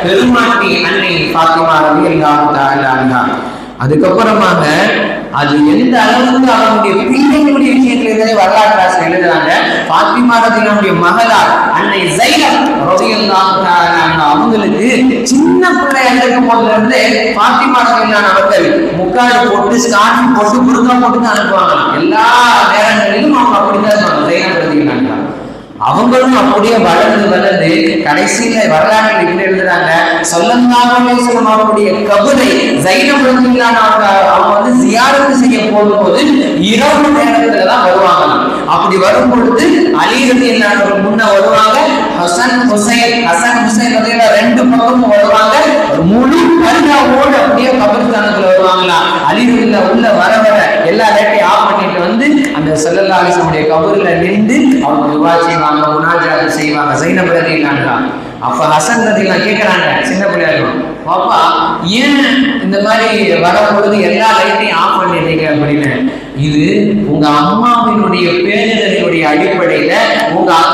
பெருமாட்டி அன்னை பாத்திமா ரலியல்லாஹு தஆலா அன்ஹா. அதுக்கப்புறமாக அது எந்த அளவுக்கு அவனுடைய பிள்ளைகளுடைய விஷயத்திலே வரலாற்று ஆசிரியர் எழுதுறாங்க. பாத்திமா ரலியல்லாஹுடைய மகளார் அன்னை ஸைனப் ரலியல்லாஹு தஆலா அன்ஹா அவங்களுக்கு சின்ன பிள்ளையா இருக்கும் போதுல இருந்து பாத்திமா ரலியல்லாஹு அவர்கள் முக்காடு போட்டு ஸ்கார்ஃப் போட்டு புர்கா போட்டு தான் அனுப்புவாங்க. எல்லா நேரங்களிலும் அவங்க அப்படிதான் இருப்பாங்க. ஸைனப் ரலியல்லாஹு அவங்களும் அப்படியே வளர்ந்து கடைசியில வரலாற்றில் இப்படி எழுதுறாங்க. ஸல்லல்லாஹு அலைஹி வஸல்லம் அவருடைய கபரை ஸைனப் ரலியல்லாஹு அவங்க வந்து ஜியாரத் செய்ய போகும்போது இரவு நேரத்துல தான் வருவாங்க. அப்படி வரும் பொழுது அலி ரலியல்லாஹு அன்ஹு முன்ன வருவாங்க, ஹசன் ஹுசைன் ரலியல்லாஹு ரெண்டு பக்கமும் வருவாங்க. முழு பர்தாவோட அப்படியே கபர்ஸ்தானத்துல வருவாங்களா. அலி ரலியல்லாஹு உள்ள வர எல்லா லைட்டையும் ஆஃப் பண்ணிட்டு வந்து அந்த ஸல்லல்லாஹு அலைஹி வஸல்லம் கபர்ல நின்று அவங்க துஆ செய்வாங்க, முனாஜாத் செய்வாங்க. ஸைனப் ரலியல்லாஹு அன்ஹா அப்ப ஹசன் ரலியல்லாஹு கேக்குறாங்க, சின்ன பிள்ளையா இருக்கும், பாப்பா ஏன் இந்த மாதிரி வரும்பொழுது எல்லா லைட்டையும் ஆஃப் பண்ணிட்டீங்க அப்படின்னு. இது உங்க அம்மாவினுடைய பேரினுடைய அடிப்படையில உங்க